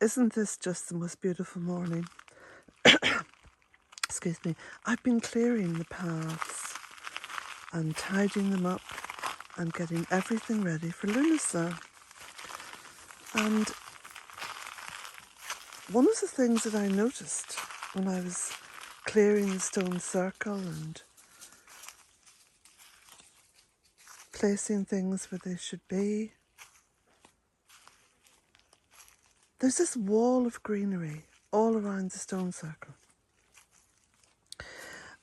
Isn't this just the most beautiful morning? Excuse me. I've been clearing the paths and tidying them up and getting everything ready for Lughnasadh. And one of the things that I noticed when I was clearing the stone circle and placing things where they should be, there's this wall of greenery all around the stone circle.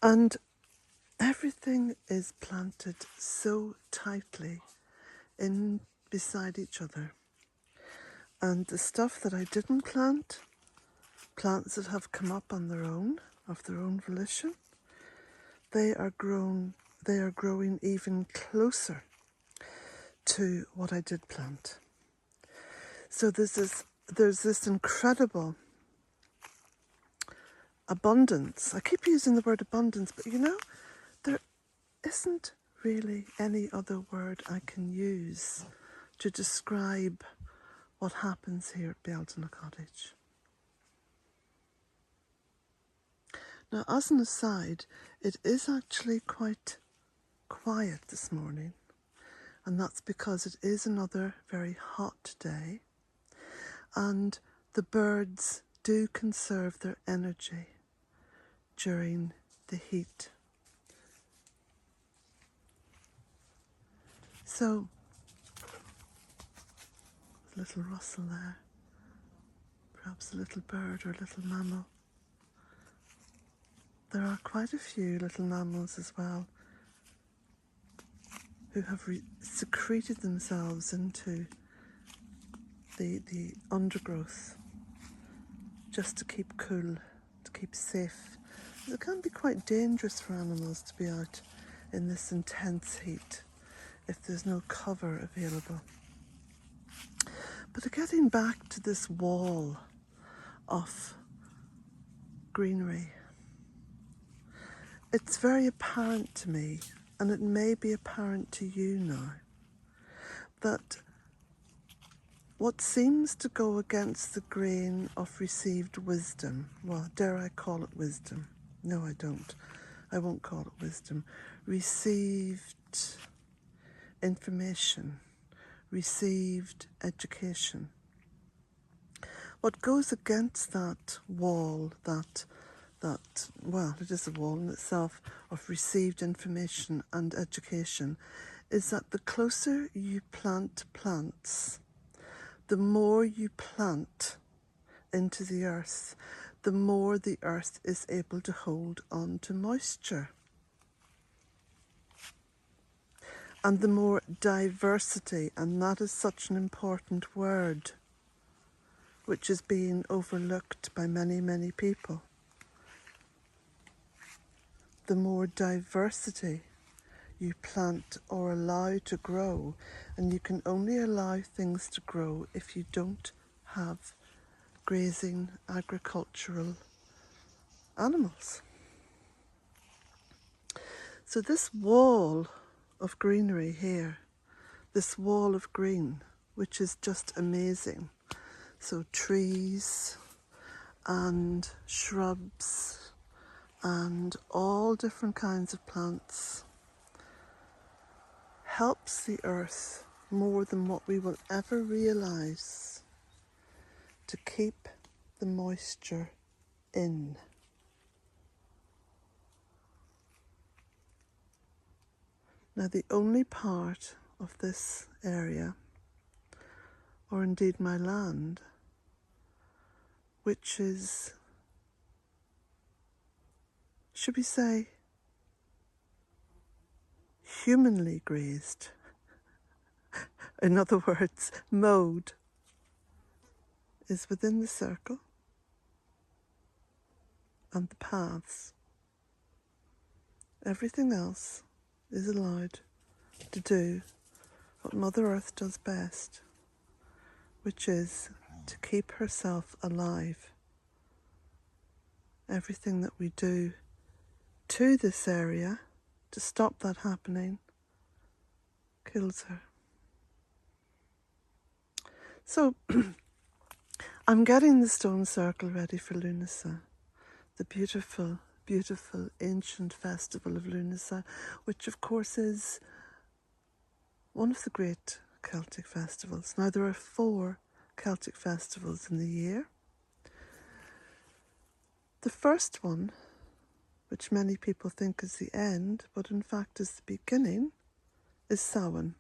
And everything is planted so tightly in beside each other. And the stuff that I didn't plant, plants that have come up on their own, of their own volition, they are growing even closer to what I did plant. So there's this incredible abundance. I keep using the word abundance, but there isn't really any other word I can use to describe what happens here at Bealtaine Cottage. Now, as an aside, it is actually quite quiet this morning, and that's because it is another very hot day, and the birds do conserve their energy during the heat. So, a little rustle there, perhaps a little bird or a little mammal. There are quite a few little mammals as well who have secreted themselves into the undergrowth just to keep cool, to keep safe. It can be quite dangerous for animals to be out in this intense heat if there's no cover available. But getting back to this wall of greenery, it's very apparent to me, and it may be apparent to you now, that what seems to go against the grain of received wisdom, well, dare I call it wisdom? No, I don't. I won't call it wisdom. Received information, received education. What goes against that wall, well, it is a wall in itself, of received information and education, is that the closer you plant plants, the more you plant into the earth, the more the earth is able to hold on to moisture. And the more diversity, and that is such an important word, which is being overlooked by many, many people. The more diversity you plant or allow to grow, and you can only allow things to grow if you don't have grazing agricultural animals. So this wall of greenery here, this wall of green, which is just amazing. So trees and shrubs and all different kinds of plants helps the earth more than what we will ever realise to keep the moisture in. Now, the only part of this area, or indeed my land, which is, should we say, humanly grazed, in other words, mowed, is within the circle and the paths. Everything else is allowed to do what Mother Earth does best, which is to keep herself alive. Everything that we do to this area to stop that happening kills her. So I'm getting the stone circle ready for Lughnasadh, the beautiful, beautiful ancient festival of Lughnasadh, which of course is one of the great Celtic festivals. Now there are 4 Celtic festivals in the year. The first one, which many people think is the end, but in fact is the beginning, is Samhain.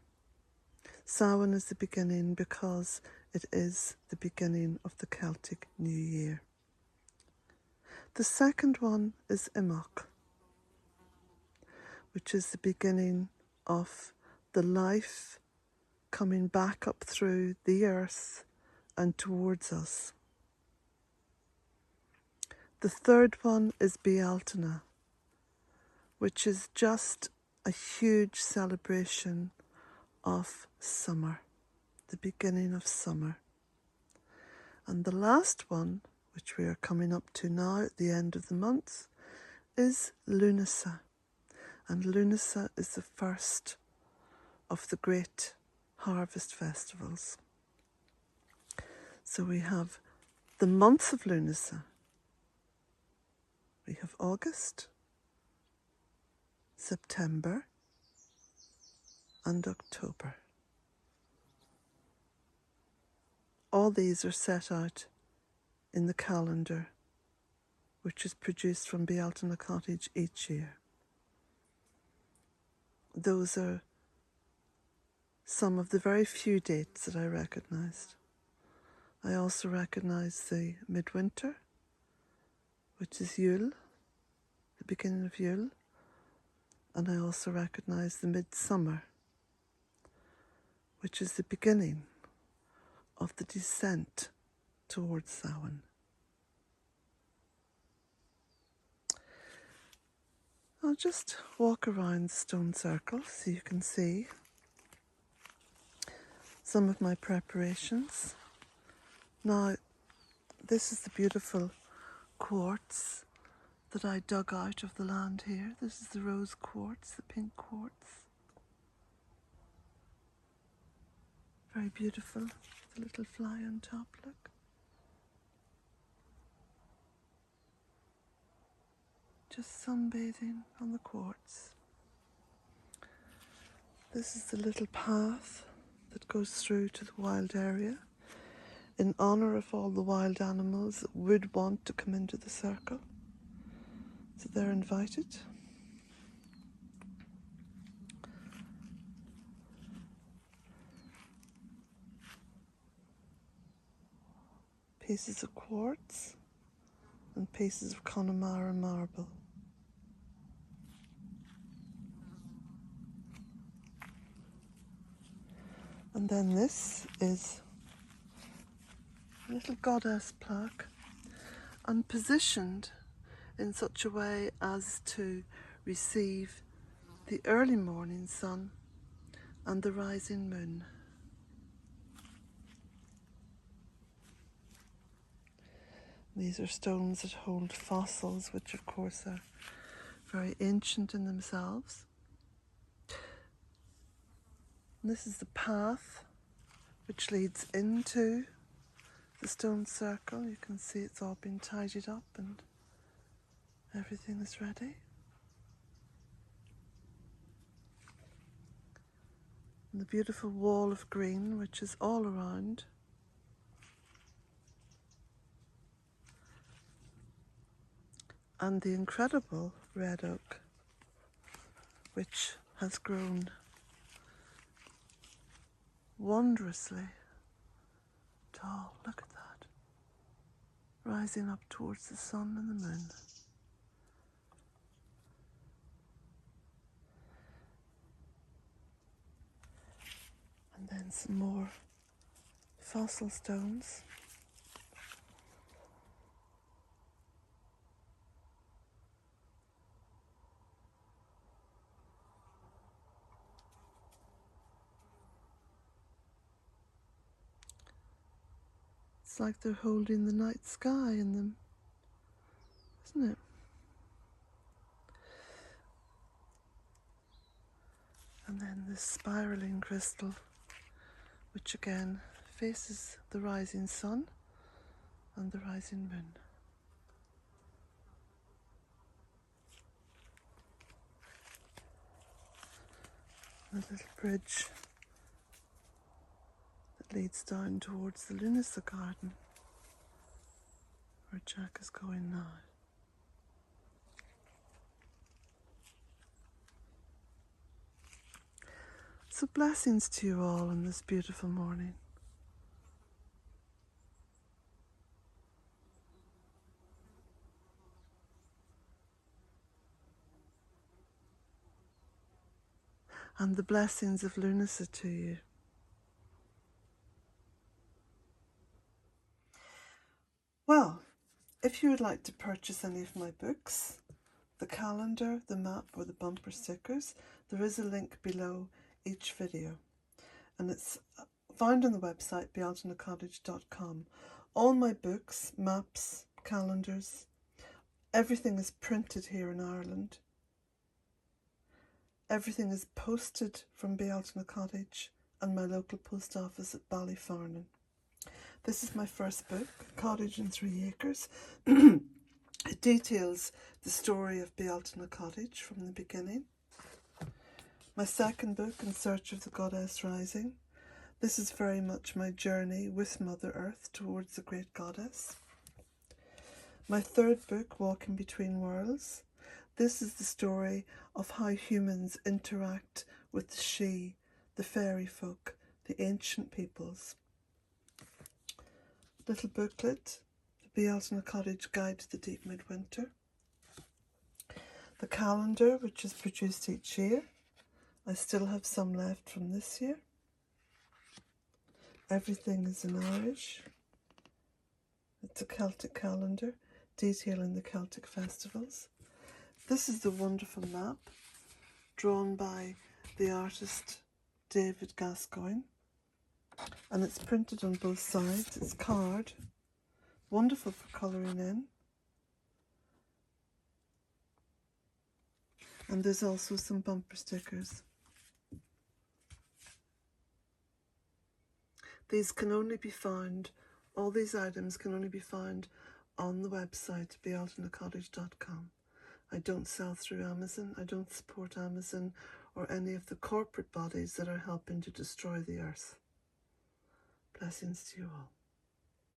Samhain is the beginning because it is the beginning of the Celtic New Year. The second one is Imach, which is the beginning of the life coming back up through the earth and towards us. The third one is Bealtaine, which is just a huge celebration of summer, the beginning of summer. And the last one, which we are coming up to now at the end of the month, is Lughnasadh. And Lughnasadh is the first of the great harvest festivals. So we have the month of Lughnasadh. We have August, September, and October. All these are set out in the calendar, which is produced from Bealtaine Cottage each year. Those are some of the very few dates that I recognised. I also recognise the midwinter, which is Yule, the beginning of Yule, and I also recognise the midsummer, which is the beginning of the descent towards Samhain. I'll just walk around the stone circle so you can see some of my preparations. Now, this is the beautiful quartz that I dug out of the land here. This is the rose quartz, the pink quartz. Very beautiful, with a little fly on top, look. Just sunbathing on the quartz. This is the little path that goes through to the wild area in honour of all the wild animals that would want to come into the circle. So they're invited. Pieces of quartz and pieces of Connemara marble. And then this is a little goddess plaque, and positioned in such a way as to receive the early morning sun and the rising moon. These are stones that hold fossils, which of course are very ancient in themselves. And this is the path which leads into the stone circle. You can see it's all been tidied up and everything is ready. And the beautiful wall of green which is all around. And the incredible red oak which has grown wondrously tall. Look at that. Rising up towards the sun and the moon. And then some more fossil stones. It's like they're holding the night sky in them, isn't it? And then this spiraling crystal, which again faces the rising sun and the rising moon. The little bridge that leads down towards the Lughnasadh garden, where Jack is going now. So blessings to you all on this beautiful morning. And the blessings of Lughnasadh to you. Well, if you would like to purchase any of my books, the calendar, the map or the bumper stickers, there is a link below each video. And it's found on the website bealtainecottage.com. All my books, maps, calendars, everything is printed here in Ireland. Everything is posted from Bealtaine Cottage and my local post office at Ballyfarnan. This is my first book, Cottage in 3 Acres. It details the story of Bealtaine Cottage from the beginning. My second book, In Search of the Goddess Rising. This is very much my journey with Mother Earth towards the great goddess. My third book, Walking Between Worlds. This is the story of how humans interact with the She, the fairy folk, the ancient peoples. Little booklet, the Bealtaine Cottage Guide to the Deep Midwinter. The calendar, which is produced each year. I still have some left from this year. Everything is in Irish. It's a Celtic calendar detailing the Celtic festivals. This is the wonderful map drawn by the artist David Gascoigne, and it's printed on both sides. It's card, wonderful for colouring in. And there's also some bumper stickers. These can only be found, all these items can only be found on the website bealtainecottage.com. I don't sell through Amazon. I don't support Amazon or any of the corporate bodies that are helping to destroy the earth. Blessings to you all.